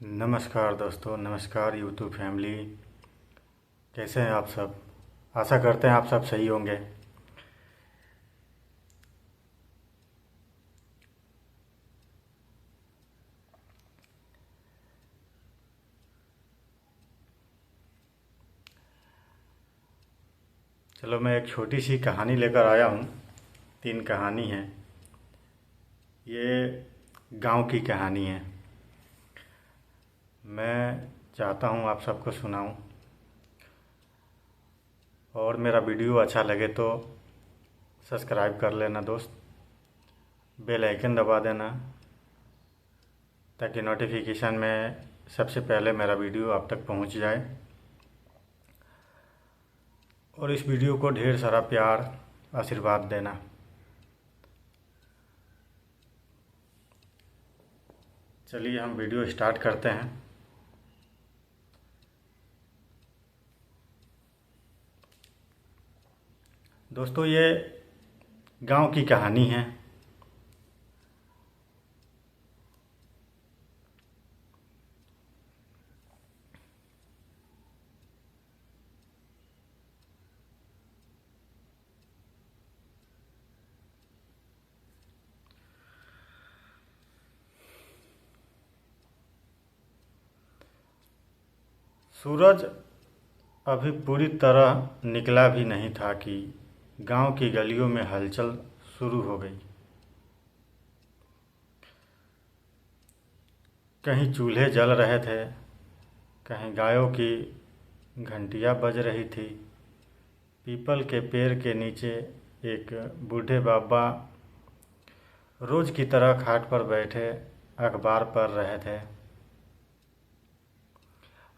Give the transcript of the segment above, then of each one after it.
नमस्कार दोस्तों, नमस्कार यूट्यूब फैमिली। कैसे हैं आप सब? आशा करते हैं आप सब सही होंगे। चलो, मैं एक छोटी सी कहानी लेकर आया हूँ। 3 कहानी हैं। ये गांव की कहानी है। मैं चाहता हूँ आप सबको सुनाऊँ, और मेरा वीडियो अच्छा लगे तो सब्सक्राइब कर लेना दोस्त। बेल आइकन दबा देना ताकि नोटिफिकेशन में सबसे पहले मेरा वीडियो आप तक पहुँच जाए। और इस वीडियो को ढेर सारा प्यार, आशीर्वाद देना। चलिए हम वीडियो स्टार्ट करते हैं। दोस्तों, ये गांव की कहानी है। सूरज अभी पूरी तरह निकला भी नहीं था कि गांव की गलियों में हलचल शुरू हो गई। कहीं चूल्हे जल रहे थे, कहीं गायों की घंटियां बज रही थी। पीपल के पेड़ के नीचे एक बूढ़े बाबा रोज की तरह खाट पर बैठे अखबार पढ़ रहे थे।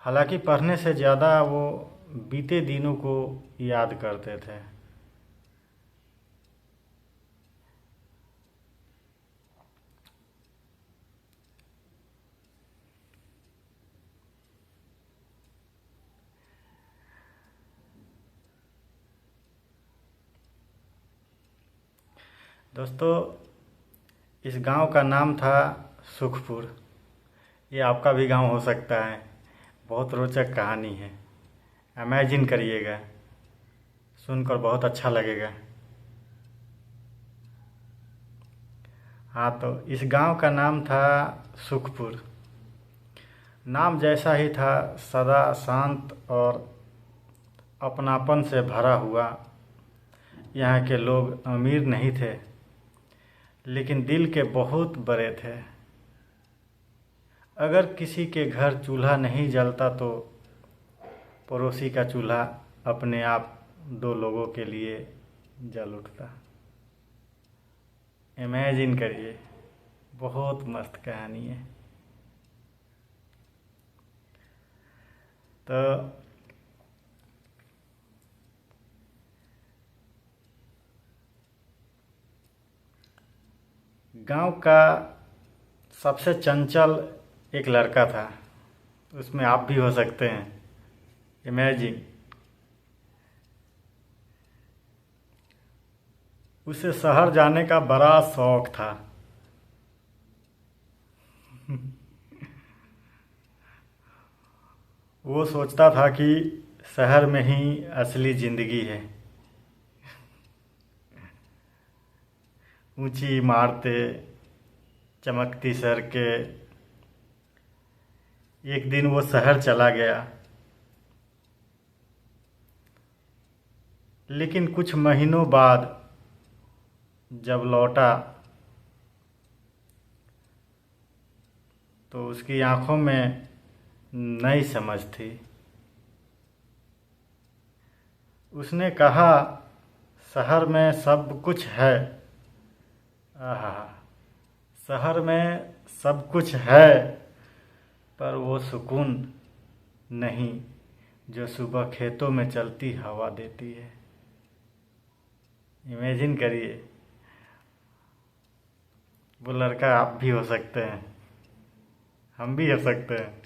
हालांकि पढ़ने से ज़्यादा वो बीते दिनों को याद करते थे। दोस्तों, इस गांव का नाम था सुखपुर। ये आपका भी गांव हो सकता है। बहुत रोचक कहानी है। इमेजिन करिएगा, सुनकर बहुत अच्छा लगेगा। हाँ, तो इस गांव का नाम था सुखपुर। नाम जैसा ही था, सदा शांत और अपनापन से भरा हुआ। यहाँ के लोग अमीर नहीं थे, लेकिन दिल के बहुत बड़े थे। अगर किसी के घर चूल्हा नहीं जलता तो पड़ोसी का चूल्हा अपने आप 2 लोगों के लिए जल उठता। इमेजिन करिए, बहुत मस्त कहानी है। तो गांव का सबसे चंचल एक लड़का था। उसमें आप भी हो सकते हैं। इमेजिन, उसे शहर जाने का बड़ा शौक था। वो सोचता था कि शहर में ही असली जिंदगी है। ऊंची इमारतें, चमकती सड़कें। एक दिन वो शहर चला गया, लेकिन कुछ महीनों बाद जब लौटा तो उसकी आंखों में नई समझ थी। उसने कहा, शहर में सब कुछ है। आहा, शहर में सब कुछ है, पर वो सुकून नहीं जो सुबह खेतों में चलती हवा देती है। इमेजिन करिए, वो लड़का आप भी हो सकते हैं, हम भी हो सकते हैं।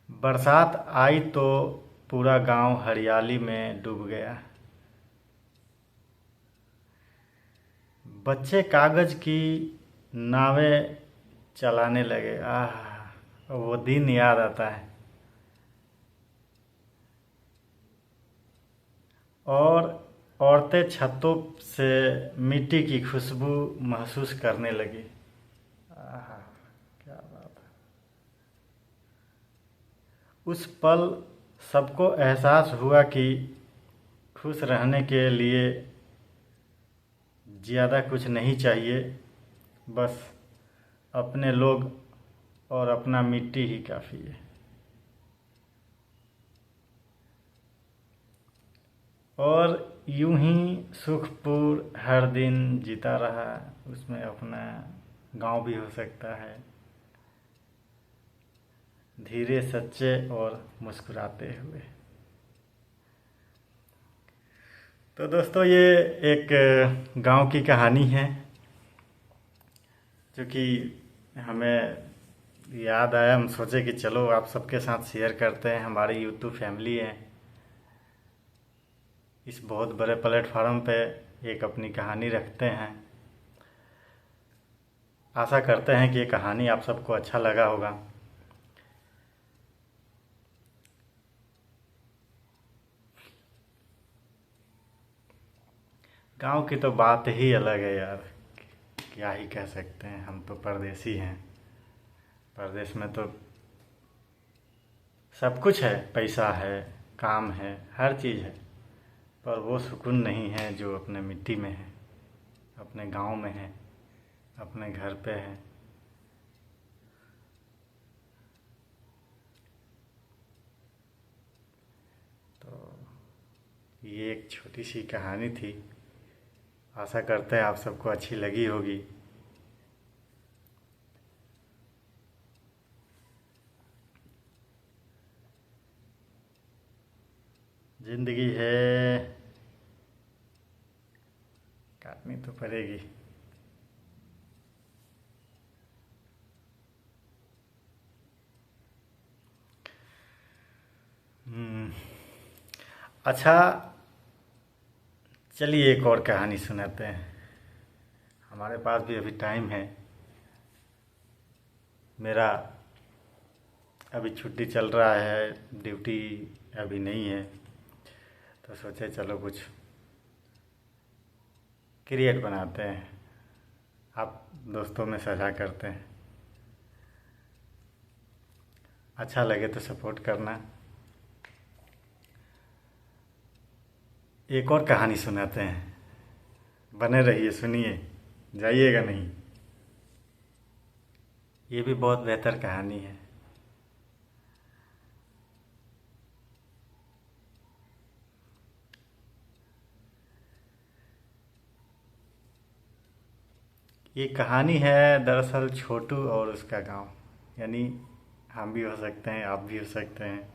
बरसात आई तो पूरा गांव हरियाली में डूब गया। बच्चे कागज की नावें चलाने लगे। वो दिन याद आता है। और औरतें छतों से मिट्टी की खुशबू महसूस करने लगी। आह, क्या बात है। उस पल सबको एहसास हुआ कि खुश रहने के लिए ज़्यादा कुछ नहीं चाहिए, बस अपने लोग और अपना मिट्टी ही काफ़ी है। और यूं ही सुखपुर हर दिन जीता रहा। उसमें अपना गांव भी हो सकता है, धीरे, सच्चे और मुस्कुराते हुए। तो दोस्तों, ये एक गांव की कहानी है जो कि हमें याद आया। हम सोचे कि चलो आप सबके साथ शेयर करते हैं। हमारी यूट्यूब फैमिली है, इस बहुत बड़े प्लेटफार्म पे एक अपनी कहानी रखते हैं। आशा करते हैं कि ये कहानी आप सबको अच्छा लगा होगा। गांव की तो बात ही अलग है यार, क्या ही कह सकते हैं। हम तो परदेसी हैं। परदेश में तो सब कुछ है, पैसा है, काम है, हर चीज़ है, पर वो सुकून नहीं है जो अपने मिट्टी में है, अपने गांव में है, अपने घर पे है। तो ये एक छोटी सी कहानी थी। आशा करते हैं आप सबको अच्छी लगी होगी। जिंदगी है, काटनी तो पड़ेगी। अच्छा, चलिए एक और कहानी सुनाते हैं। हमारे पास भी अभी टाइम है। मेरा अभी छुट्टी चल रहा है, ड्यूटी अभी नहीं है, तो सोचे चलो कुछ क्रिएट बनाते हैं, आप दोस्तों में साझा करते हैं। अच्छा लगे तो सपोर्ट करना। एक और कहानी सुनाते हैं, बने रहिए, सुनिए, जाइएगा नहीं। ये भी बहुत बेहतर कहानी है। ये कहानी है दरअसल छोटू और उसका गांव, यानी हम भी हो सकते हैं, आप भी हो सकते हैं।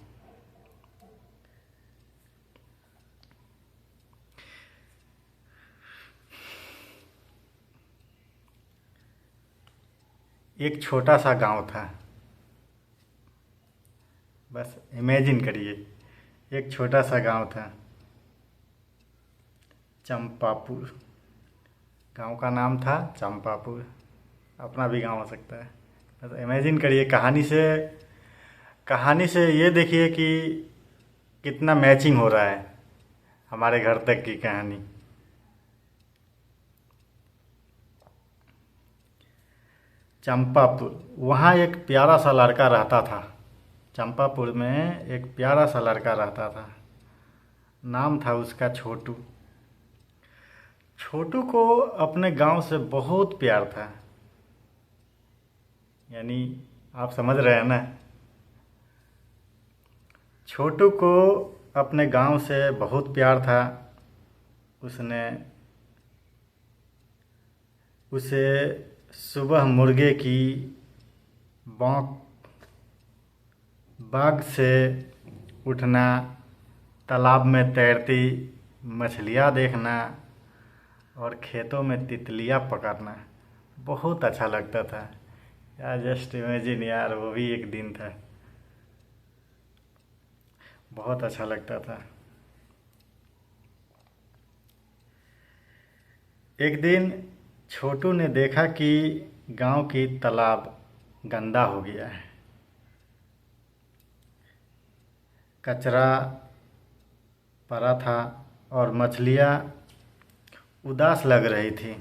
एक छोटा सा गांव था। बस इमेजिन करिए, एक छोटा सा गांव था, चंपापुर। गांव का नाम था चंपापुर। अपना भी गांव हो सकता है। बस इमेजिन करिए, कहानी से ये देखिए कि कितना मैचिंग हो रहा है हमारे घर तक की कहानी। चंपापुर, वहाँ एक प्यारा सा लड़का रहता था। चंपापुर में एक प्यारा सा लड़का रहता था। नाम था उसका छोटू। छोटू को अपने गांव से बहुत प्यार था। यानी आप समझ रहे हैं ना। छोटू को अपने गांव से बहुत प्यार था। उसने उसे सुबह मुर्गे की बाँग बाग से उठना, तालाब में तैरती मछलियाँ देखना और खेतों में तितलियाँ पकड़ना बहुत अच्छा लगता था। यार जस्ट इमेजिन यार, वो भी एक दिन था, बहुत अच्छा लगता था। एक दिन छोटू ने देखा कि गांव की तालाब गंदा हो गया है। कचरा पड़ा था और मछलियाँ उदास लग रही थी।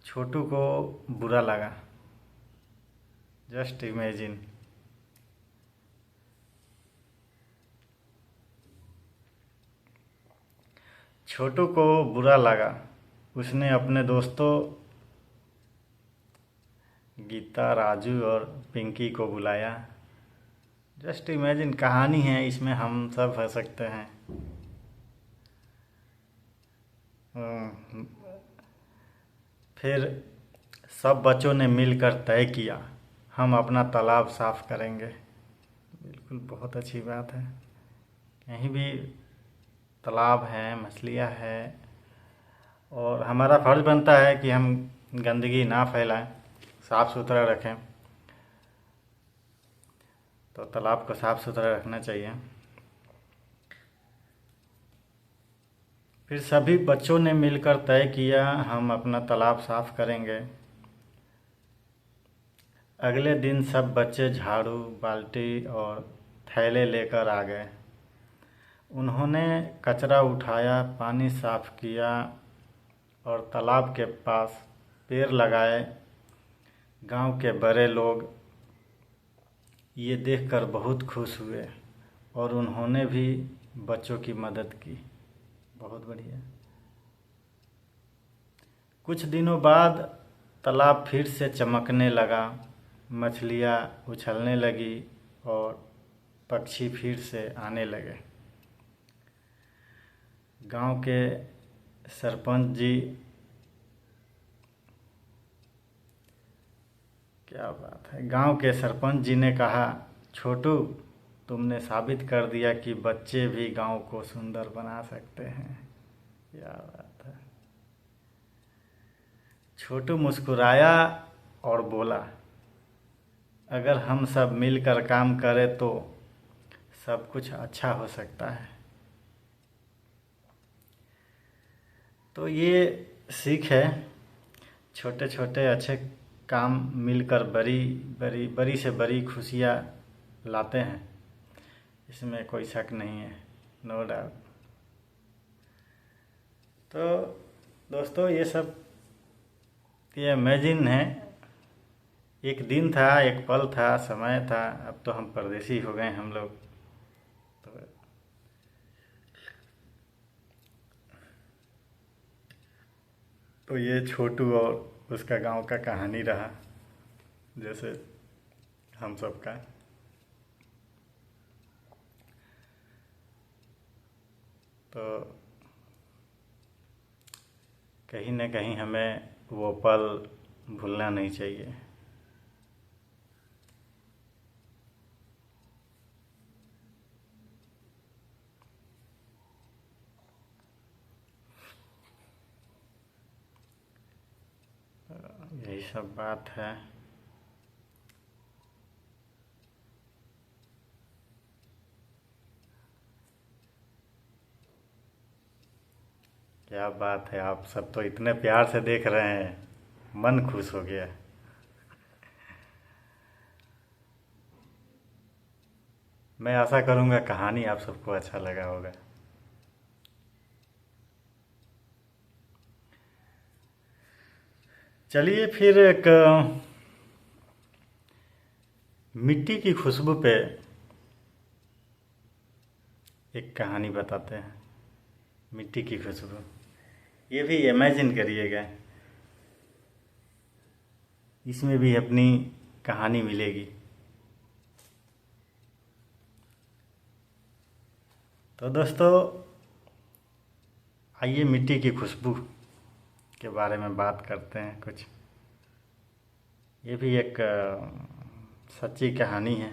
छोटू को बुरा लगा। Just imagine. छोटू को बुरा लगा। उसने अपने दोस्तों गीता, राजू और पिंकी को बुलाया। जस्ट इमेजिन, कहानी है, इसमें हम सब हंस सकते हैं। फिर सब बच्चों ने मिलकर तय किया, हम अपना तालाब साफ करेंगे। बिल्कुल, बहुत अच्छी बात है। कहीं भी तालाब है, मछलियाँ है, और हमारा फर्ज बनता है कि हम गंदगी ना फैलाएं, साफ़ सुथरा रखें। तो तालाब को साफ़ सुथरा रखना चाहिए। फिर सभी बच्चों ने मिलकर तय किया, हम अपना तालाब साफ करेंगे। अगले दिन सब बच्चे झाड़ू, बाल्टी और थैले लेकर आ गए। उन्होंने कचरा उठाया, पानी साफ किया और तालाब के पास पेड़ लगाए। गांव के बड़े लोग ये देखकर बहुत खुश हुए और उन्होंने भी बच्चों की मदद की। बहुत बढ़िया। कुछ दिनों बाद तालाब फिर से चमकने लगा, मछलियाँ उछलने लगी और पक्षी फिर से आने लगे। गांव के सरपंच जी, क्या बात है, गांव के सरपंच जी ने कहा, छोटू, तुमने साबित कर दिया कि बच्चे भी गांव को सुंदर बना सकते हैं। क्या बात है। छोटू मुस्कुराया और बोला, अगर हम सब मिलकर काम करें तो सब कुछ अच्छा हो सकता है। तो ये सीख है, छोटे छोटे अच्छे काम मिलकर बड़ी से बड़ी खुशियाँ लाते हैं। इसमें कोई शक नहीं है, नो डाउट। तो दोस्तों, ये इमेजिन है। एक दिन था, एक पल था, समय था। अब तो हम परदेसी हो गए हम लोग। तो ये छोटू और उसका गांव का कहानी रहा, जैसे हम सब का। तो कहीं ना कहीं हमें वो पल भूलना नहीं चाहिए। यही सब बात है। क्या बात है, आप सब तो इतने प्यार से देख रहे हैं, मन खुश हो गया। मैं आशा करूंगा कहानी आप सबको अच्छा लगा होगा। चलिए फिर एक मिट्टी की खुशबू पे एक कहानी बताते हैं। मिट्टी की खुशबू, ये भी इमेजिन करिएगा, इसमें भी अपनी कहानी मिलेगी। तो दोस्तों, आइए मिट्टी की खुशबू के बारे में बात करते हैं कुछ। ये भी एक सच्ची कहानी है।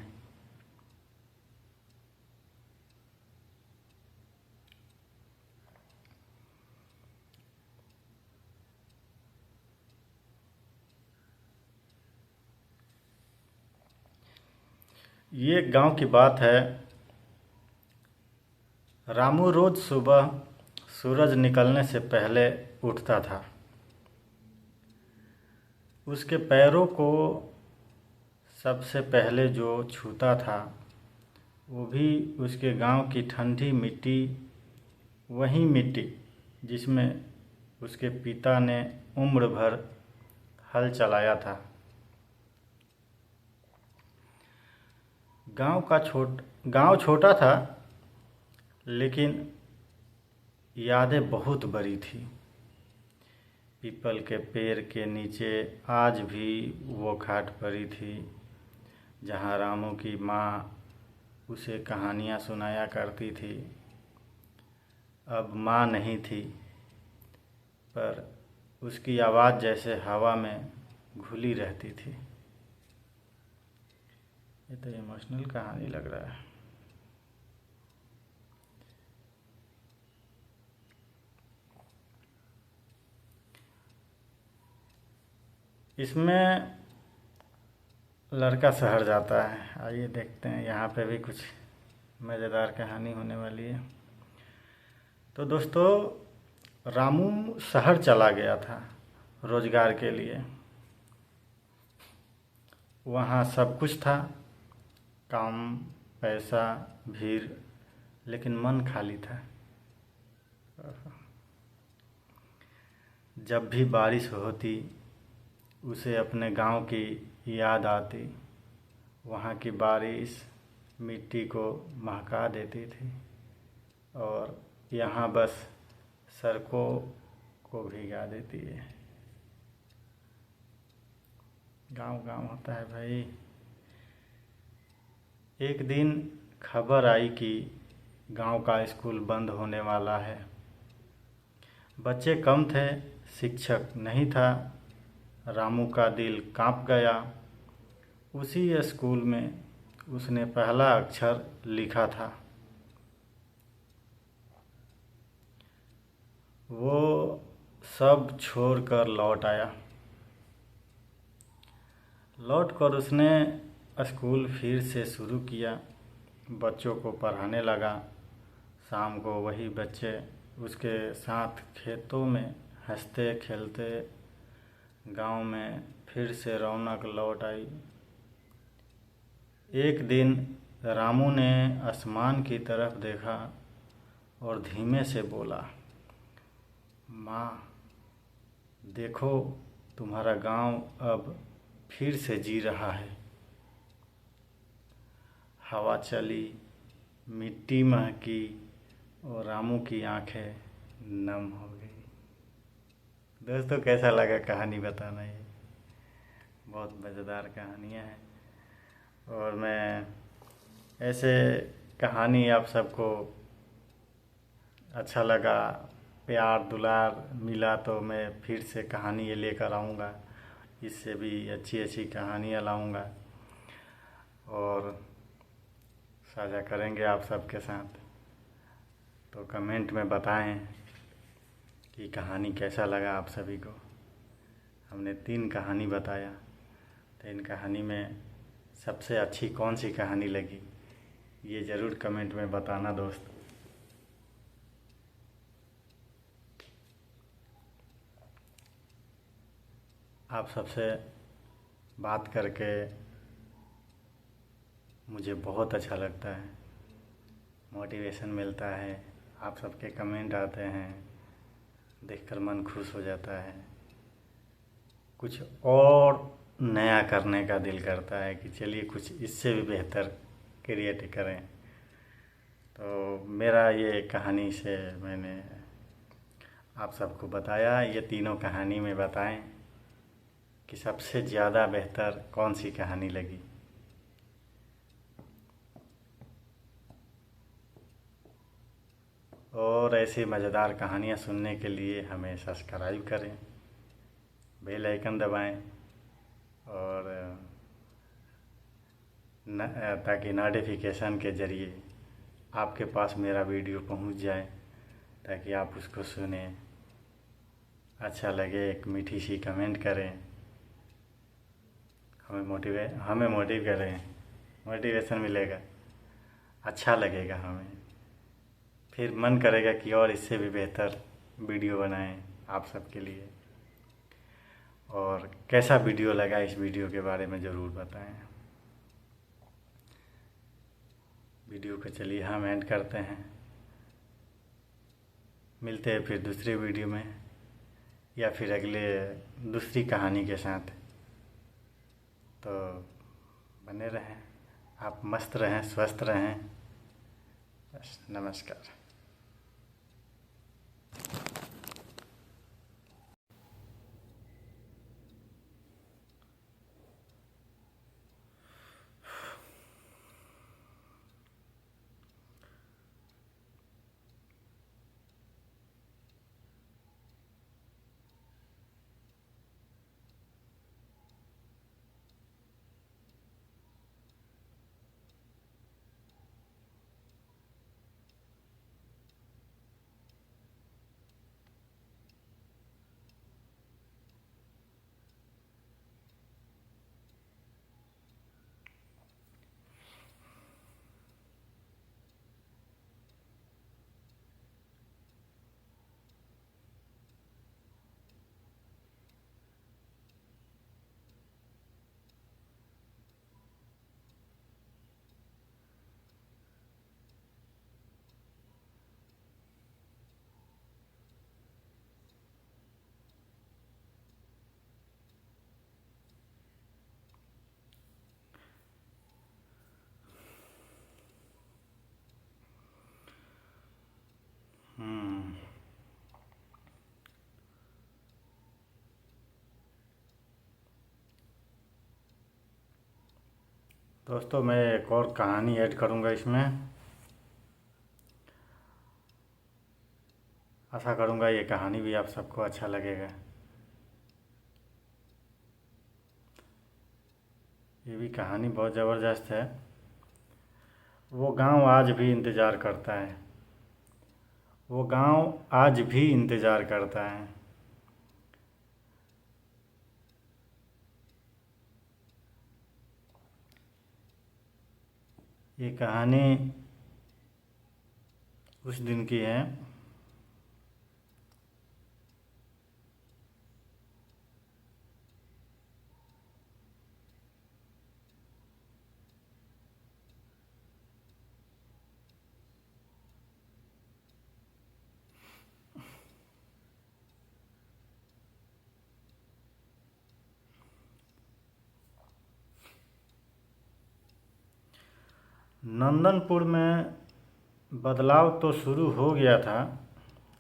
ये गांव की बात है। रामू रोज सुबह सूरज निकलने से पहले उठता था। उसके पैरों को सबसे पहले जो छूता था वो भी उसके गांव की ठंडी मिट्टी, वही मिट्टी जिसमें उसके पिता ने उम्र भर हल चलाया था। गांव छोटा था, लेकिन यादें बहुत बड़ी थी। पीपल के पेड़ के नीचे आज भी वो खाट पड़ी थी जहाँ रामू की माँ उसे कहानियाँ सुनाया करती थी। अब माँ नहीं थी, पर उसकी आवाज़ जैसे हवा में घुली रहती थी। ये तो इमोशनल कहानी लग रहा है। इसमें लड़का शहर जाता है। आइए देखते हैं, यहाँ पे भी कुछ मज़ेदार कहानी होने वाली है। तो दोस्तों, रामू शहर चला गया था रोजगार के लिए। वहाँ सब कुछ था, काम, पैसा, भीड़, लेकिन मन खाली था। जब भी बारिश होती उसे अपने गांव की याद आती। वहाँ की बारिश मिट्टी को महका देती थी और यहाँ बस सड़कों को भिगा देती है। गांव गांव होता है भाई। एक दिन खबर आई कि गांव का स्कूल बंद होने वाला है। बच्चे कम थे, शिक्षक नहीं था। रामू का दिल कांप गया। उसी स्कूल में उसने पहला अक्षर लिखा था। वो सब छोड़कर लौट आया। लौटकर उसने स्कूल फिर से शुरू किया। बच्चों को पढ़ाने लगा। शाम को वही बच्चे उसके साथ खेतों में हंसते खेलते। गांव में फिर से रौनक लौट आई। एक दिन रामू ने आसमान की तरफ देखा और धीमे से बोला, माँ, देखो, तुम्हारा गांव अब फिर से जी रहा है। हवा चली, मिट्टी महकी और रामू की आंखें नम हो गई। दोस्तों, कैसा लगा कहानी बताना। ये बहुत मज़ेदार कहानियाँ हैं और मैं ऐसे कहानी आप सबको अच्छा लगा, प्यार दुलार मिला तो मैं फिर से कहानी ये लेकर आऊँगा। इससे भी अच्छी अच्छी कहानियाँ लाऊँगा और साझा करेंगे आप सबके साथ। तो कमेंट में बताएं कि कहानी कैसा लगा आप सभी को। हमने 3 कहानी बताया, तो इन कहानी में सबसे अच्छी कौन सी कहानी लगी, ये ज़रूर कमेंट में बताना दोस्त। आप सबसे बात करके मुझे बहुत अच्छा लगता है, मोटिवेशन मिलता है। आप सबके कमेंट आते हैं, देखकर मन खुश हो जाता है। कुछ और नया करने का दिल करता है कि चलिए कुछ इससे भी बेहतर क्रिएट करें। तो मेरा ये कहानी से मैंने आप सबको बताया। ये तीनों कहानी में बताएं कि सबसे ज़्यादा बेहतर कौन सी कहानी लगी। और ऐसी मज़ेदार कहानियाँ सुनने के लिए हमें सब्सक्राइब करें, बेल आइकन दबाएं और ताकि नोटिफिकेशन के ज़रिए आपके पास मेरा वीडियो पहुंच जाए, ताकि आप उसको सुने, अच्छा लगे, एक मीठी सी कमेंट करें, हमें मोटिव करें, मोटिवेशन मिलेगा, अच्छा लगेगा हमें। फिर मन करेगा कि और इससे भी बेहतर वीडियो बनाएं आप सबके लिए। और कैसा वीडियो लगा इस वीडियो के बारे में ज़रूर बताएं। वीडियो को चलिए हम एंड करते हैं। मिलते हैं फिर दूसरे वीडियो में या फिर अगले दूसरी कहानी के साथ। तो बने रहें, आप मस्त रहें, स्वस्थ रहें। बस, नमस्कार। दोस्तों, मैं एक और कहानी ऐड करूँगा इसमें। आशा करूँगा ये कहानी भी आप सबको अच्छा लगेगा। ये भी कहानी बहुत ज़बरदस्त है। वो गांव आज भी इंतज़ार करता है। वो गांव आज भी इंतज़ार करता है। ये कहानी उस दिन की है नंदनपुर में। बदलाव तो शुरू हो गया था,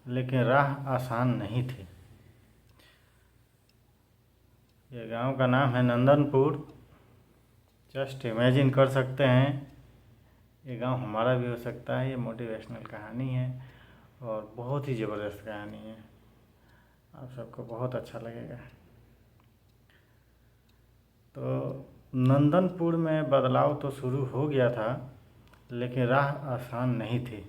लेकिन राह आसान नहीं थी। ये गांव का नाम है नंदनपुर। जस्ट इमेजिन कर सकते हैं, ये गांव हमारा भी हो सकता है। ये मोटिवेशनल कहानी है और बहुत ही ज़बरदस्त कहानी है। आप सबको बहुत अच्छा लगेगा। तो नंदनपुर में बदलाव तो शुरू हो गया था, लेकिन राह आसान नहीं थी।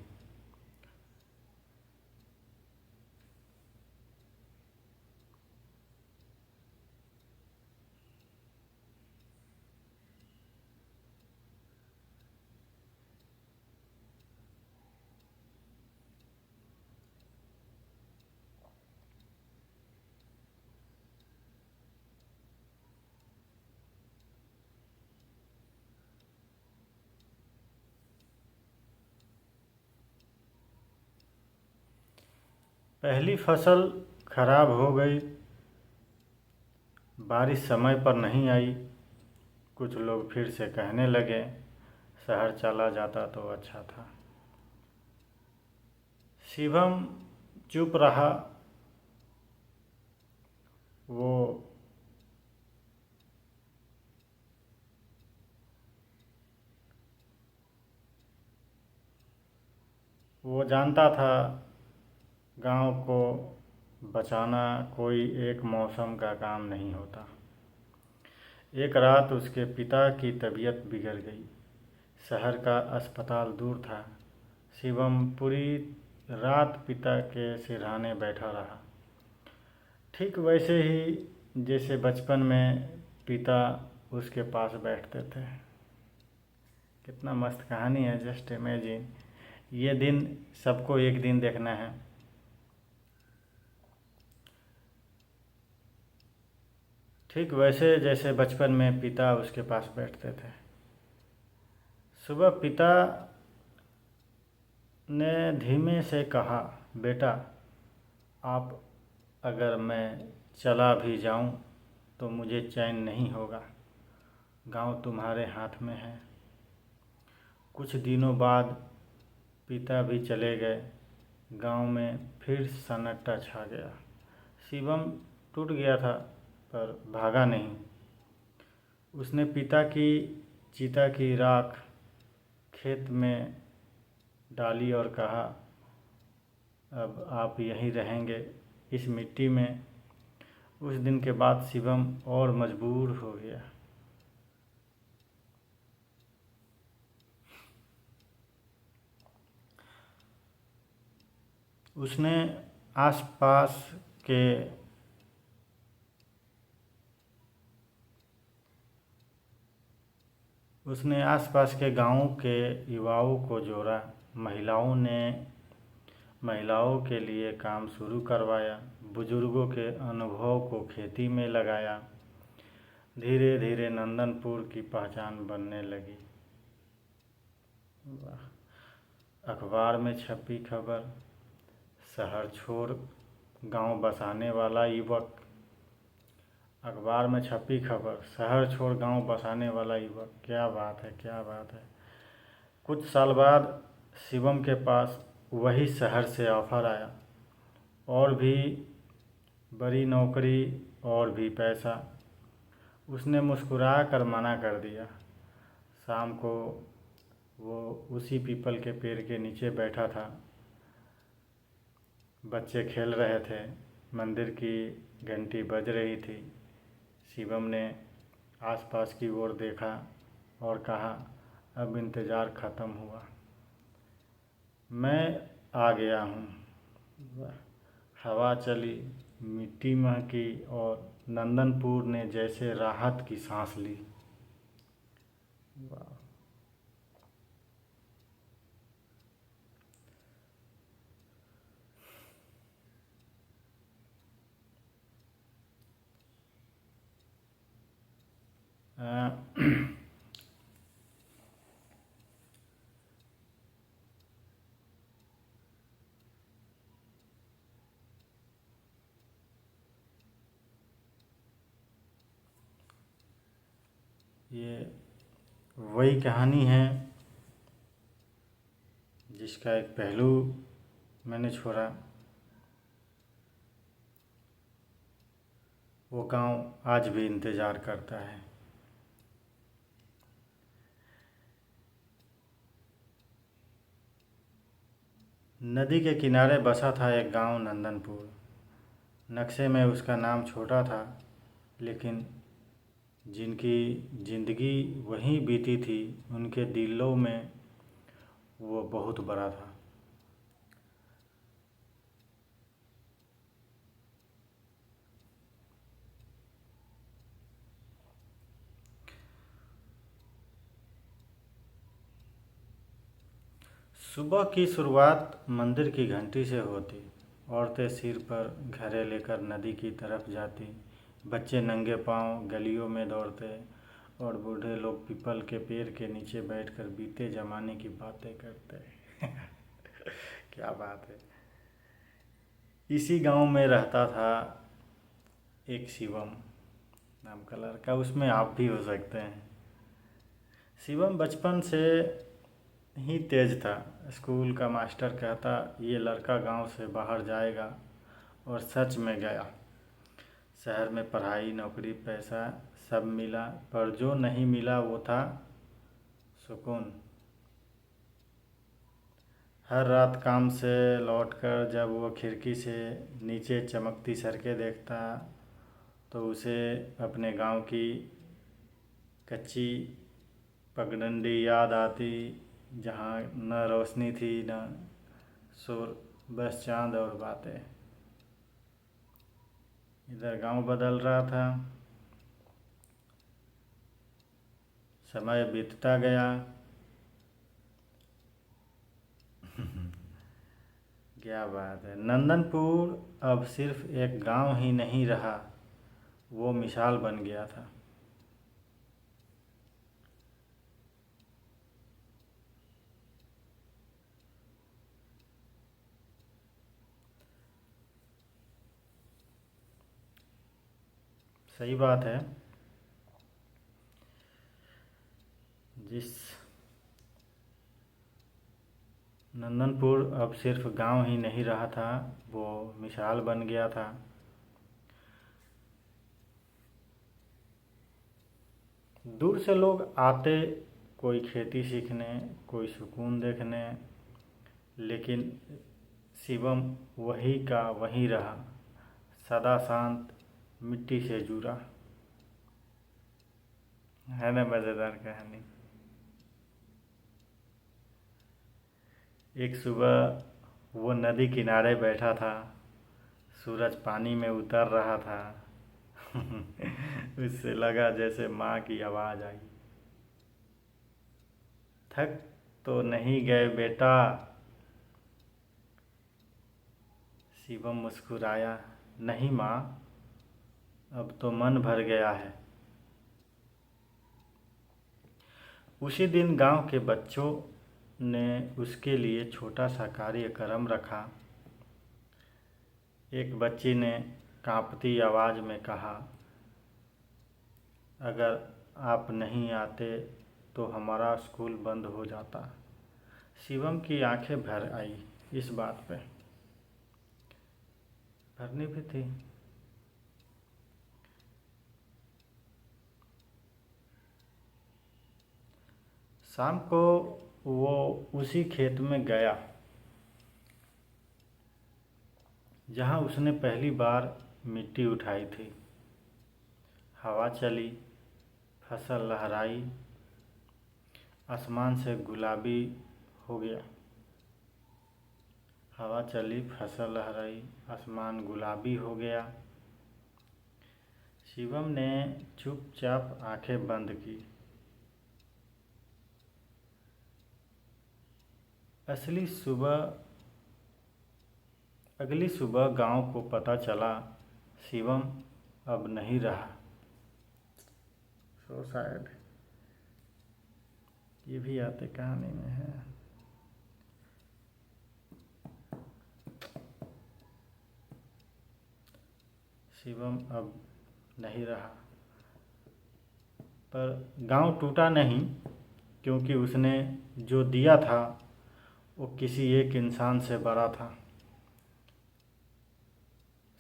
पहली फसल खराब हो गई, बारिश समय पर नहीं आई। कुछ लोग फिर से कहने लगे, शहर चला जाता तो अच्छा था। शिवम चुप रहा। वो वो जानता था गांव को बचाना कोई एक मौसम का काम नहीं होता। एक रात उसके पिता की तबीयत बिगड़ गई। शहर का अस्पताल दूर था। शिवम पूरी रात पिता के सिरहाने बैठा रहा, ठीक वैसे ही जैसे बचपन में पिता उसके पास बैठते थे। कितना मस्त कहानी है, जस्ट इमेजिन। ये दिन सबको एक दिन देखना है। ठीक वैसे जैसे बचपन में पिता उसके पास बैठते थे। सुबह पिता ने धीमे से कहा, बेटा, आप अगर मैं चला भी जाऊं तो मुझे चैन नहीं होगा। गांव तुम्हारे हाथ में है। कुछ दिनों बाद पिता भी चले गए। गांव में फिर सन्नाटा छा गया। शिवम टूट गया था पर भागा नहीं। उसने पिता की चिता की राख खेत में डाली और कहा, अब आप यहीं रहेंगे इस मिट्टी में। उस दिन के बाद शिवम और मजबूर हो गया। उसने आसपास के उसने आसपास के गांवों के युवाओं को जोड़ा। महिलाओं के लिए काम शुरू करवाया। बुजुर्गों के अनुभव को खेती में लगाया। धीरे धीरे नंदनपुर की पहचान बनने लगी। वाह। अखबार में छपी खबर, शहर छोड़ गांव बसाने वाला युवक। अखबार में छपी खबर, शहर छोड़ गांव बसाने वाला युवक। क्या बात है, क्या बात है। कुछ साल बाद शिवम के पास वही शहर से ऑफर आया। और भी बड़ी नौकरी और भी पैसा। उसने मुस्कुरा कर मना कर दिया। शाम को वो उसी पीपल के पेड़ के नीचे बैठा था। बच्चे खेल रहे थे। मंदिर की घंटी बज रही थी। शिवम ने आसपास की ओर देखा और कहा, अब इंतज़ार ख़त्म हुआ। मैं आ गया हूँ। हवा चली, मिट्टी महकी और नंदनपुर ने जैसे राहत की सांस ली। वाह। ये वही कहानी है जिसका एक पहलू मैंने छोड़ा। वो गांव आज भी इंतज़ार करता है। नदी के किनारे बसा था एक गांव नंदनपुर। नक्शे में उसका नाम छोटा था, लेकिन जिनकी ज़िंदगी वहीं बीती थी उनके दिलों में वो बहुत बड़ा था। सुबह की शुरुआत मंदिर की घंटी से होती। औरतें सिर पर घड़े लेकर नदी की तरफ जाती। बच्चे नंगे पांव गलियों में दौड़ते और बूढ़े लोग पीपल के पेड़ के नीचे बैठकर बीते ज़माने की बातें करते। क्या बात है। इसी गांव में रहता था एक शिवम नाम का लड़का। उसमें आप भी हो सकते हैं। शिवम बचपन से ही तेज था। स्कूल का मास्टर कहता, ये लड़का गांव से बाहर जाएगा, और सच में गया। शहर में पढ़ाई, नौकरी, पैसा सब मिला, पर जो नहीं मिला वो था सुकून। हर रात काम से लौटकर जब वो खिड़की से नीचे चमकती सड़कें देखता तो उसे अपने गांव की कच्ची पगडंडी याद आती, जहाँ न रोशनी थी न शोर, बस चांद और बातें। इधर गांव बदल रहा था। समय बीतता गया। क्या बात है। नंदनपुर अब सिर्फ एक गांव ही नहीं रहा, वो मिसाल बन गया था। सही बात है। जिस नंदनपुर अब सिर्फ गांव ही नहीं रहा था, वो मिसाल बन गया था। दूर से लोग आते, कोई खेती सीखने, कोई सुकून देखने, लेकिन शिवम वही का वही रहा, सदा शांत, मिट्टी से जुड़ा। है ना मज़ेदार कहानी। एक सुबह वो नदी किनारे बैठा था, सूरज पानी में उतर रहा था। उससे लगा जैसे माँ की आवाज़ आई, थक तो नहीं गए बेटा। शिवम मुस्कुराया, नहीं माँ, अब तो मन भर गया है। उसी दिन गांव के बच्चों ने उसके लिए छोटा सा कार्यक्रम रखा। एक बच्ची ने कांपती आवाज़ में कहा, अगर आप नहीं आते तो हमारा स्कूल बंद हो जाता। शिवम की आंखें भर आई इस बात पे। भरनी भी थी। शाम को वो उसी खेत में गया जहाँ उसने पहली बार मिट्टी उठाई थी। हवा चली, फसल लहराई, आसमान से गुलाबी हो गया। हवा चली, फसल लहराई, आसमान गुलाबी हो गया। शिवम ने चुपचाप आंखें बंद की। असली सुबह अगली सुबह गांव को पता चला, शिवम अब नहीं रहा। So sad. ये भी आते कहानी में है। शिवम अब नहीं रहा, पर गांव टूटा नहीं, क्योंकि उसने जो दिया था वो किसी एक इंसान से बड़ा था।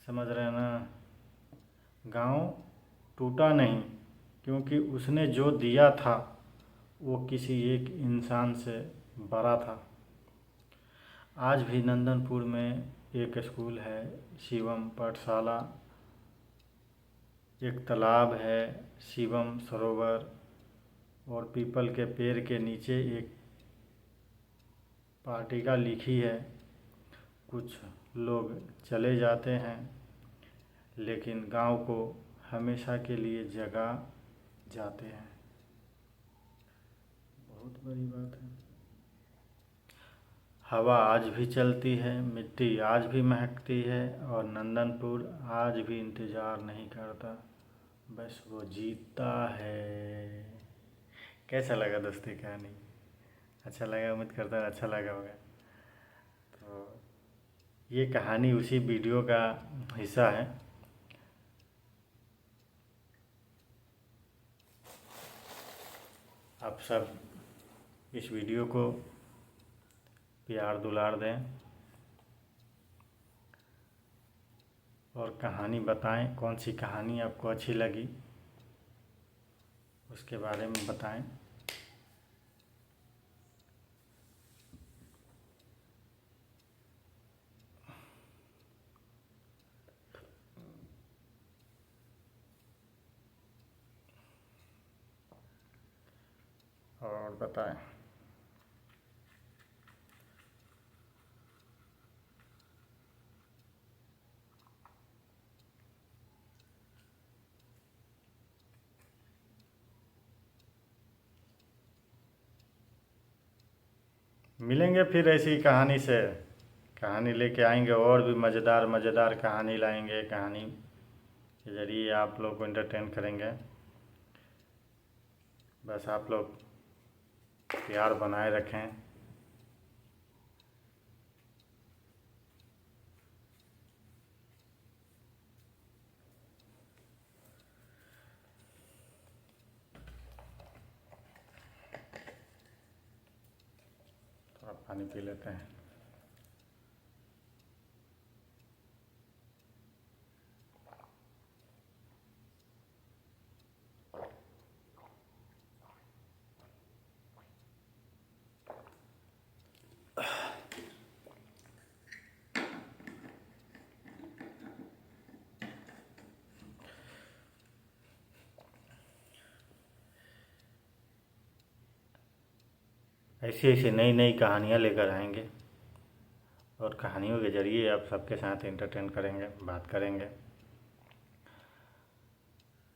समझ रहे हैं ना। गांव टूटा नहीं, क्योंकि उसने जो दिया था वो किसी एक इंसान से बड़ा था। आज भी नंदनपुर में एक स्कूल है, शिवम पाठशाला। एक तालाब है, शिवम सरोवर। और पीपल के पेड़ के नीचे एक पार्टिका लिखी है। कुछ लोग चले जाते हैं, लेकिन गांव को हमेशा के लिए जगा जाते हैं। बहुत बड़ी बात है। हवा आज भी चलती है, मिट्टी आज भी महकती है, और नंदनपुर आज भी इंतज़ार नहीं करता, बस वो जीतता है। कैसा लगा दोस्ती कहानी? अच्छा लगा, उम्मीद करता हूँ अच्छा लगा होगा। तो ये कहानी उसी वीडियो का हिस्सा है। आप सब इस वीडियो को प्यार दुलार दें और कहानी बताएं, कौन सी कहानी आपको अच्छी लगी उसके बारे में बताएं। और बताएं। मिलेंगे फिर ऐसी कहानी से। कहानी लेके आएंगे और भी मज़ेदार मज़ेदार कहानी लाएंगे। कहानी के ज़रिए आप लोग को एंटरटेन करेंगे। बस आप लोग प्यार बनाए रखें। थोड़ा पानी पी लेते हैं। ऐसी ऐसी नई नई कहानियाँ लेकर आएंगे और कहानियों के ज़रिए आप सबके साथ एंटरटेन करेंगे, बात करेंगे।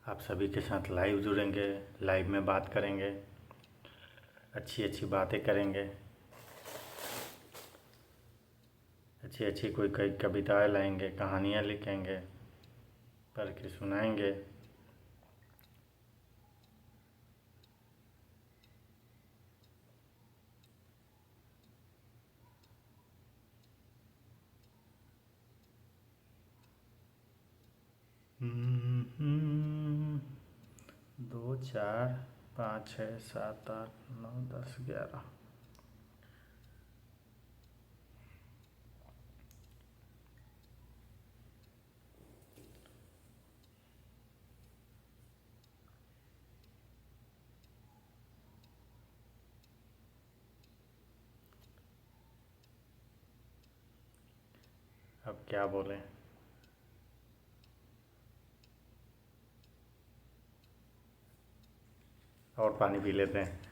आप सभी के साथ लाइव जुड़ेंगे, लाइव में बात करेंगे, अच्छी अच्छी बातें करेंगे, अच्छी अच्छी कोई कई कविताएँ लाएंगे, कहानियाँ लिखेंगे, पढ़ के सुनाएंगे। दो चार पाँच छः सात आठ 9 10 11। अब क्या बोलें। और पानी पी लेते हैं।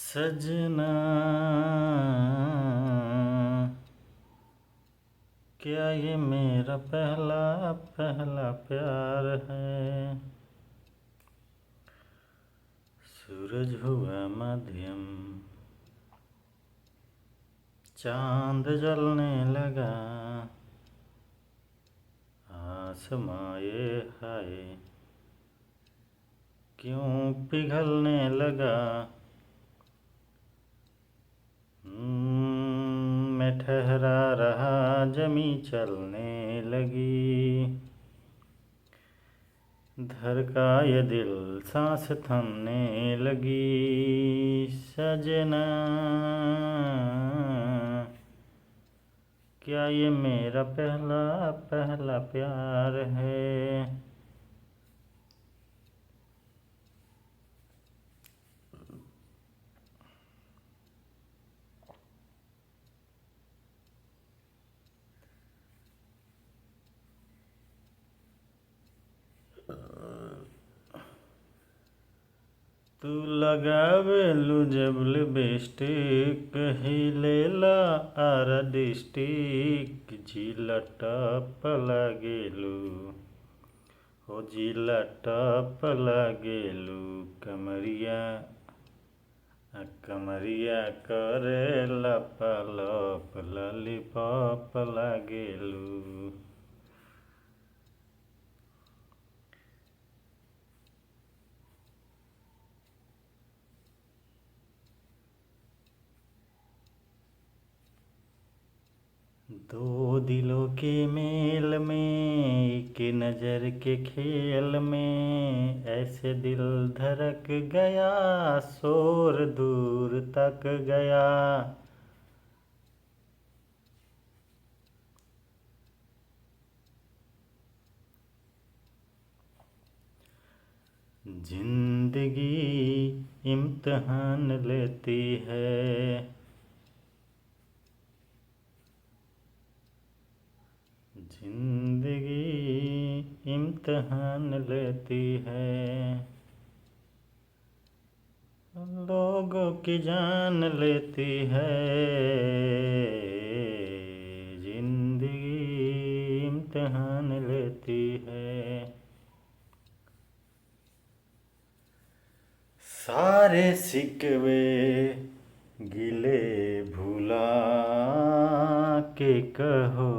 सजना क्या ये मेरा पहला पहला प्यार है। सूरज हुआ मध्यम, चांद जलने लगा, आसमाए हाय क्यों पिघलने लगा। मैं ठहरा रहा जमी चलने लगी, धड़का ये दिल सांस थमने लगी। सजना क्या ये मेरा पहला पहला प्यार है। तू लगावेलू जब लिपस्टिक, हिलेला आर डिस्टिक, जिला टप लागेलू हो जिला टप लागेलू। कमरिया कमरिया करे लप लप, लॉलीपॉप लागेलू। दो दिलों के मेल में, एक नज़र के खेल में, ऐसे दिल धड़क गया, शोर दूर तक गया। जिंदगी इम्तिहान लेती है, जिंदगी इम्तिहान लेती है, लोगों की जान लेती है। जिंदगी इम्तिहान लेती है। सारे सिकवे गिले भुला के कहो,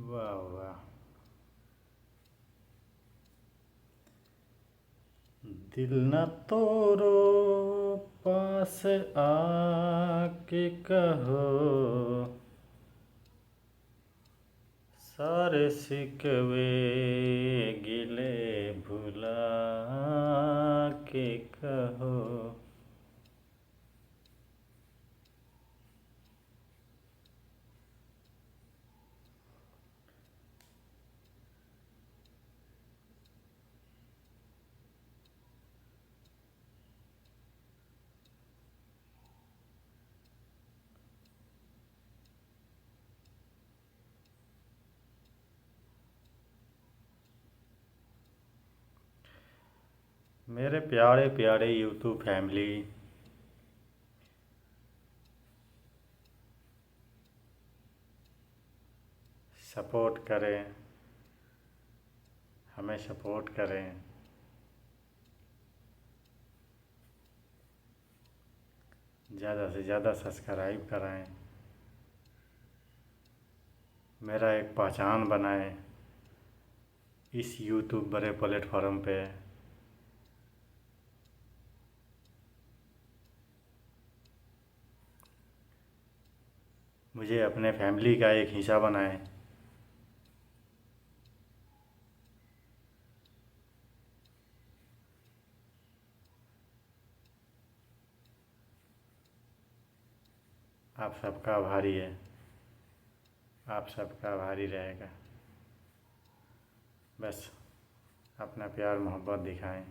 वाह वाह। दिल न तोड़ो पास आके कहो, सारे सिकवे गिले भुला के कहो। मेरे प्यारे प्यारे यूट्यूब फैमिली, सपोर्ट करें, हमें सपोर्ट करें। ज़्यादा से ज़्यादा सब्सक्राइब कराएं, मेरा एक पहचान बनाएं इस यूट्यूब बड़े प्लेटफॉर्म पे। मुझे अपने फैमिली का एक हिस्सा बनाएं। आप सबका आभारी है, आप सबका आभारी रहेगा। बस अपना प्यार मोहब्बत दिखाएं।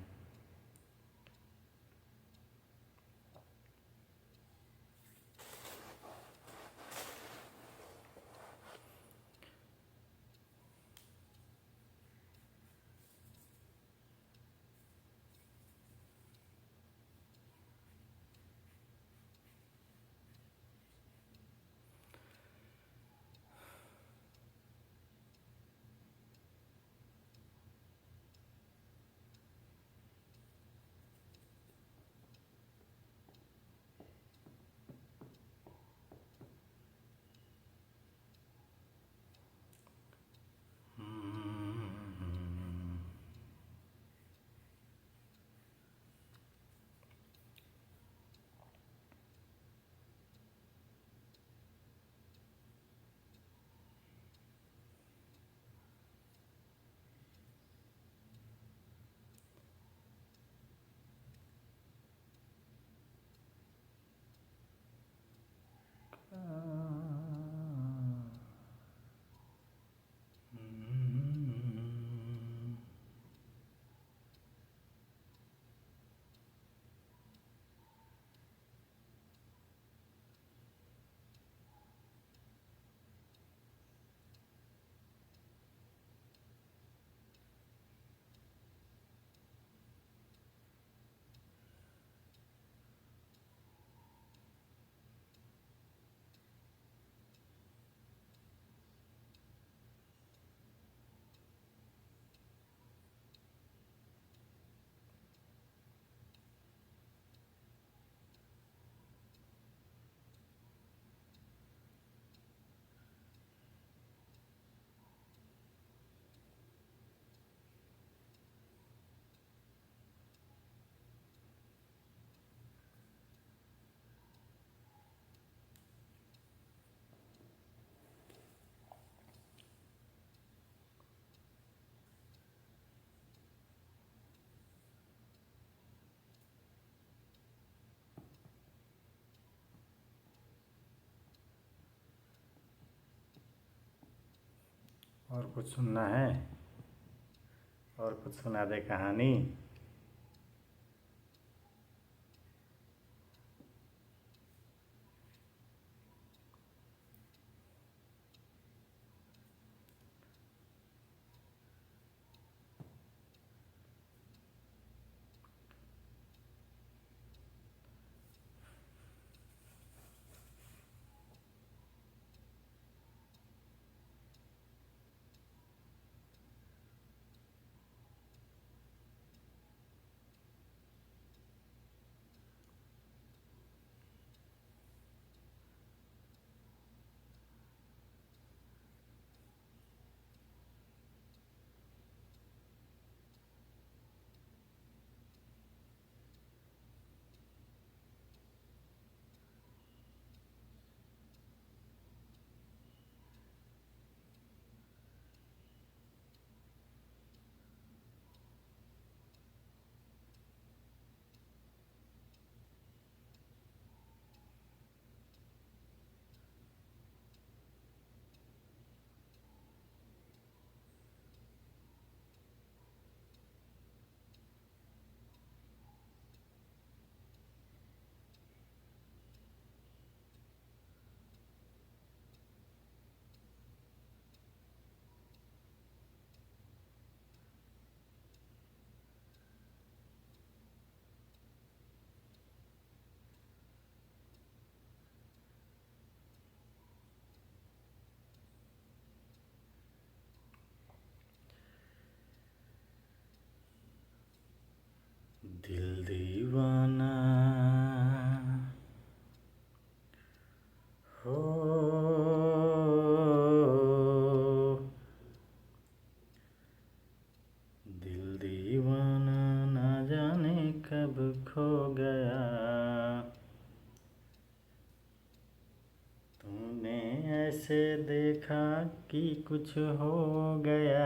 और कुछ सुनना है? और कुछ सुना दे कहानी। दिल दीवाना हो, दिल दीवाना ना जाने कब खो गया। तूने ऐसे देखा कि कुछ हो गया।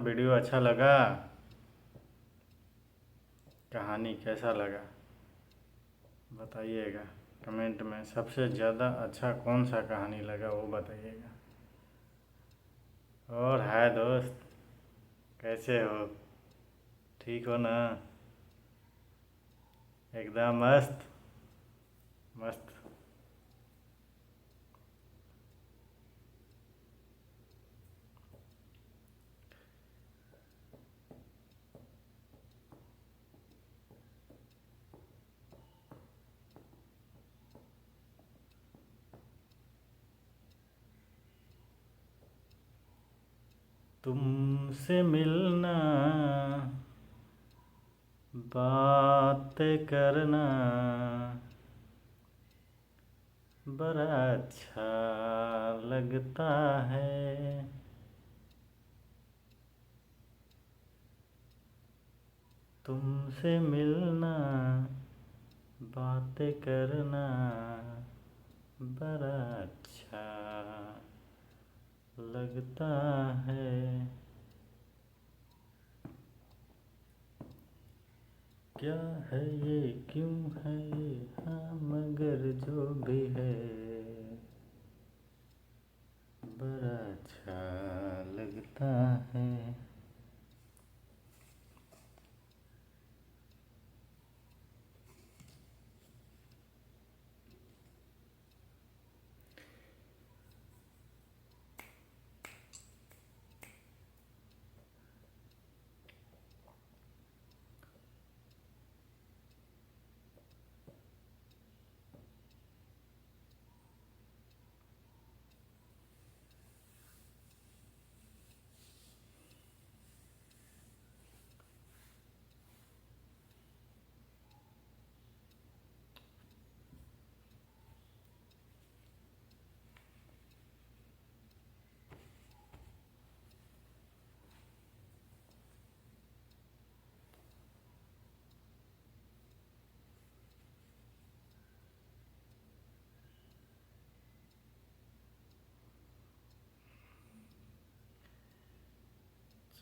वीडियो अच्छा लगा? कहानी कैसा लगा बताइएगा कमेंट में। सबसे ज़्यादा अच्छा कौन सा कहानी लगा वो बताइएगा। और हाय दोस्त, कैसे हो? ठीक हो ना? एकदम मस्त मस्त। तुमसे मिलना, बात करना बड़ा अच्छा लगता है। तुमसे मिलना, बात करना बड़ा अच्छा लगता है। क्या है ये, क्यों है ये, हाँ मगर जो भी है बड़ा अच्छा लगता है।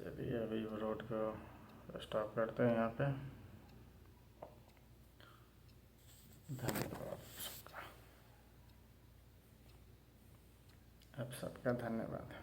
चलिए अभी रोड को स्टॉप करते हैं यहाँ पे। धन्यवाद सबका, आप सबका धन्यवाद।